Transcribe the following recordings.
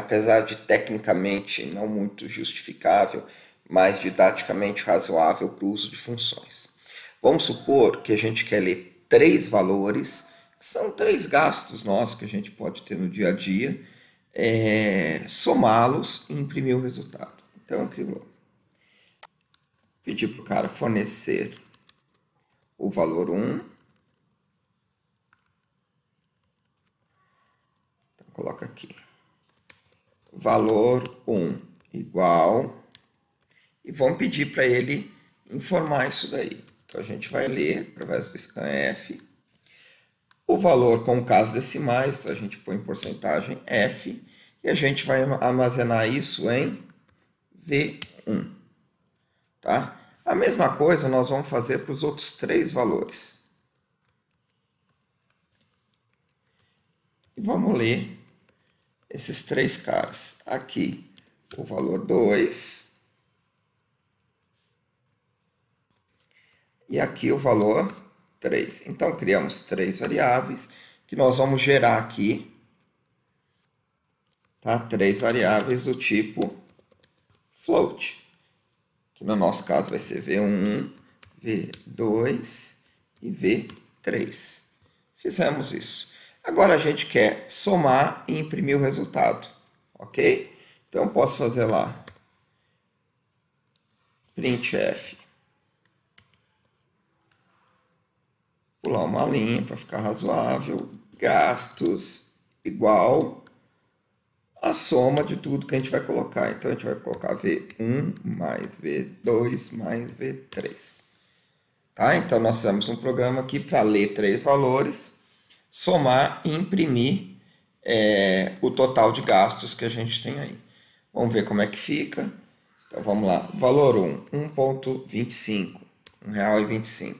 apesar de tecnicamente não muito justificável, mas didaticamente razoável para o uso de funções. Vamos supor que a gente quer ler 3 valores, que são 3 gastos nossos que a gente pode ter no dia a dia, somá-los e imprimir o resultado. Então, eu vou pedir para o cara fornecer o valor 1. Então, coloca aqui. Valor 1 igual. E vamos pedir para ele informar isso daí. Então, a gente vai ler através do scanf. O valor com casas decimais, a gente põe porcentagem F. E a gente vai armazenar isso em V1. Tá? A mesma coisa nós vamos fazer para os outros 3 valores. E vamos ler esses 3 caras. Aqui o valor 2. E aqui o valor 3. Então, criamos 3 variáveis que nós vamos gerar aqui. Tá? 3 variáveis do tipo float. Que no nosso caso vai ser V1, V2 e V3. Fizemos isso. Agora a gente quer somar e imprimir o resultado. Ok? Então, eu posso fazer lá printf. Pular uma linha para ficar razoável. Gastos igual a soma de tudo que a gente vai colocar. Então, a gente vai colocar V1 mais V2 mais V3. Tá? Então, nós temos um programa aqui para ler 3 valores, somar e imprimir o total de gastos que a gente tem aí. Vamos ver como é que fica. Então, vamos lá. Valor 1, 1,25, R$1,25.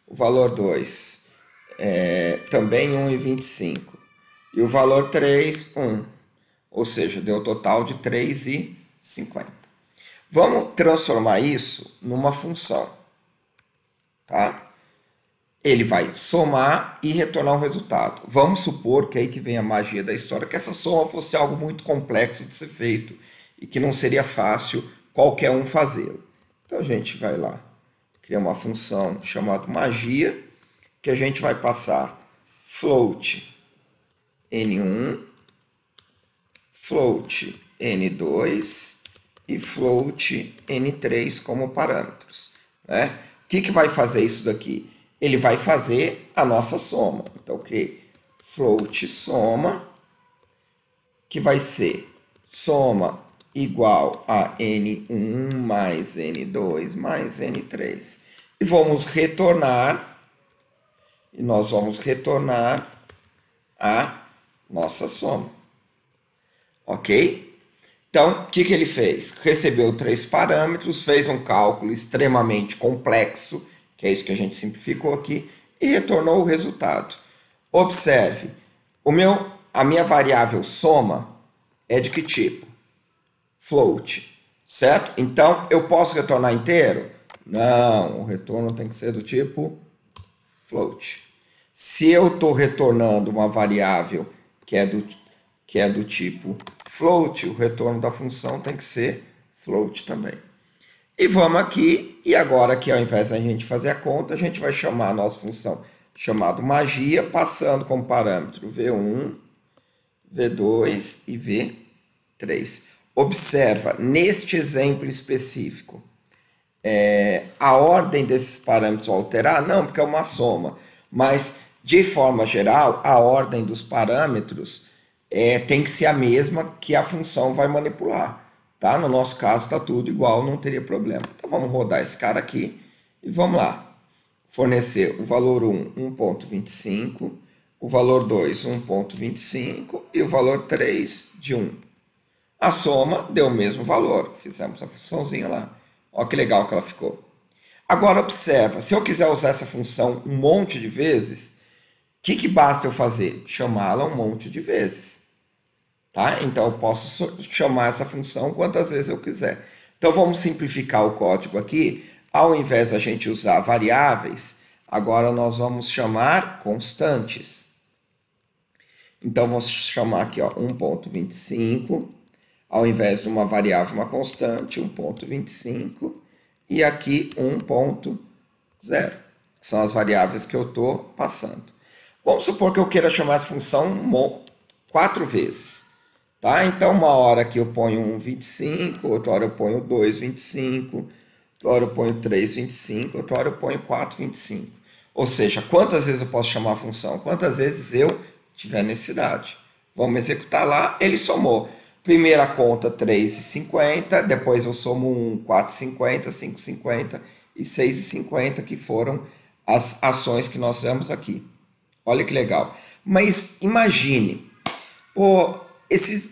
O valor 2, também 1,25. E o valor 3, 1. Ou seja, deu um total de 3,50. Vamos transformar isso numa função. Tá? Ele vai somar e retornar o resultado. Vamos supor que aí que vem a magia da história, que essa soma fosse algo muito complexo de ser feito e que não seria fácil qualquer um fazê-lo. Então a gente vai lá, cria uma função chamada magia, que a gente vai passar float n1, float n2 e float n3 como parâmetros. Né? O que vai fazer isso daqui? Ele vai fazer a nossa soma. Então, eu criei float soma, que vai ser soma igual a n1 mais n2 mais n3. E vamos retornar, e nós vamos retornar a nossa soma. Ok? Então, o que ele fez? Recebeu 3 parâmetros, fez um cálculo extremamente complexo, que é isso que a gente simplificou aqui, e retornou o resultado. Observe, a minha variável soma é de que tipo? Float, certo? Então, eu posso retornar inteiro? Não, o retorno tem que ser do tipo float. Se eu estou retornando uma variável que é do tipo float, o retorno da função tem que ser float também. E vamos aqui, e agora aqui ao invés da gente fazer a conta, a gente vai chamar a nossa função chamada magia, passando como parâmetro V1, V2 e V3. Observa, neste exemplo específico, a ordem desses parâmetros vai alterar? Não, porque é uma soma. Mas, de forma geral, a ordem dos parâmetros tem que ser a mesma que a função vai manipular. Tá? No nosso caso, está tudo igual, não teria problema. Então, vamos rodar esse cara aqui e vamos lá. Fornecer o valor 1, 1,25, o valor 2, 1,25 e o valor 3 de 1. A soma deu o mesmo valor. Fizemos a funçãozinha lá. Olha que legal que ela ficou. Agora, observa, se eu quiser usar essa função um monte de vezes, o que basta eu fazer? Chamá-la um monte de vezes. Tá? Então, eu posso chamar essa função quantas vezes eu quiser. Então, vamos simplificar o código aqui. Ao invés de a gente usar variáveis, agora nós vamos chamar constantes. Então, vamos chamar aqui, ó, 1,25, ao invés de uma variável, uma constante, 1,25, e aqui 1,0, que são as variáveis que eu estou passando. Vamos supor que eu queira chamar essa função 4 vezes. Tá? Então, uma hora aqui eu ponho 1,25, outra hora eu ponho 2,25, outra hora eu ponho 3,25, outra hora eu ponho 4,25. Ou seja, quantas vezes eu posso chamar a função? Quantas vezes eu tiver necessidade. Vamos executar lá, ele somou. Primeira conta 3,50, depois eu somo 1, 4,50, 5,50 e 6,50, que foram as ações que nós fizemos aqui. Olha que legal. Mas imagine,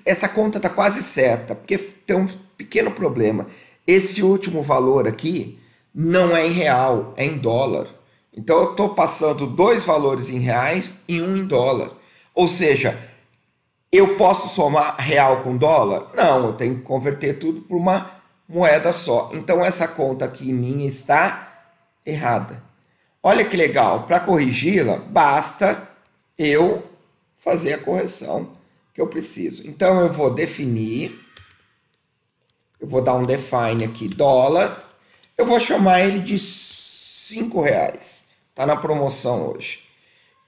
essa conta está quase certa, porque tem um pequeno problema. Esse último valor aqui não é em real, é em dólar. Então eu estou passando 2 valores em reais e 1 em dólar. Ou seja, eu posso somar real com dólar? Não, eu tenho que converter tudo por uma moeda só. Então essa conta aqui minha está errada. Olha que legal, para corrigi-la, basta eu fazer a correção que eu preciso. Então eu vou definir, eu vou dar um define aqui, dólar, eu vou chamar ele de R$5, está na promoção hoje.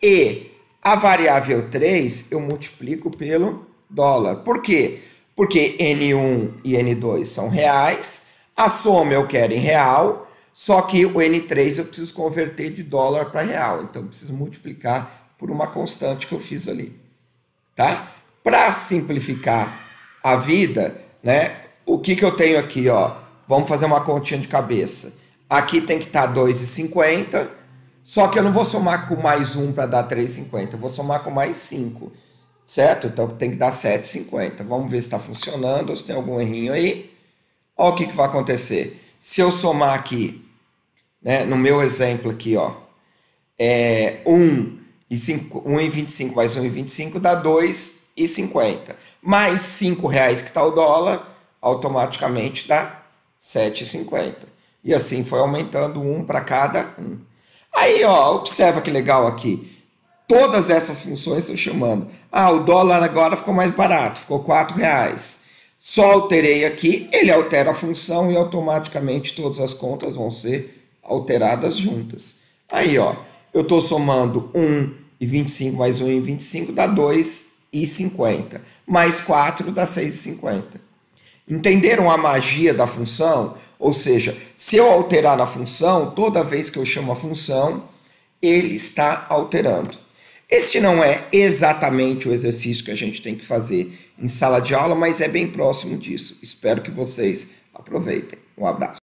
E a variável 3 eu multiplico pelo dólar. Por quê? Porque N1 e N2 são reais, a soma eu quero em real, só que o N3 eu preciso converter de dólar para real. Então eu preciso multiplicar por uma constante que eu fiz ali. Tá? Para simplificar a vida, né? O que eu tenho aqui, ó? Vamos fazer uma continha de cabeça. Aqui tem que estar 2,50, só que eu não vou somar com mais 1 para dar 3,50, eu vou somar com mais 5, certo? Então tem que dar 7,50. Vamos ver se está funcionando ou se tem algum errinho aí. Olha o que vai acontecer. Se eu somar aqui, né, no meu exemplo aqui, ó, 1,25 mais 1,25 dá 2,50. Mais R$5 que está o dólar, automaticamente dá 7,50. E assim foi aumentando 1 para cada 1. Aí, ó, observa que legal aqui. Todas essas funções estão chamando. Ah, o dólar agora ficou mais barato, ficou R$4. Só alterei aqui, ele altera a função e automaticamente todas as contas vão ser alteradas juntas. Aí, ó, eu estou somando 1,25 mais 1,25 dá 2,50. Mais 4 dá 6,50. Entenderam a magia da função? Ou seja, se eu alterar na função, toda vez que eu chamo a função, ele está alterando. Este não é exatamente o exercício que a gente tem que fazer em sala de aula, mas é bem próximo disso. Espero que vocês aproveitem. Um abraço.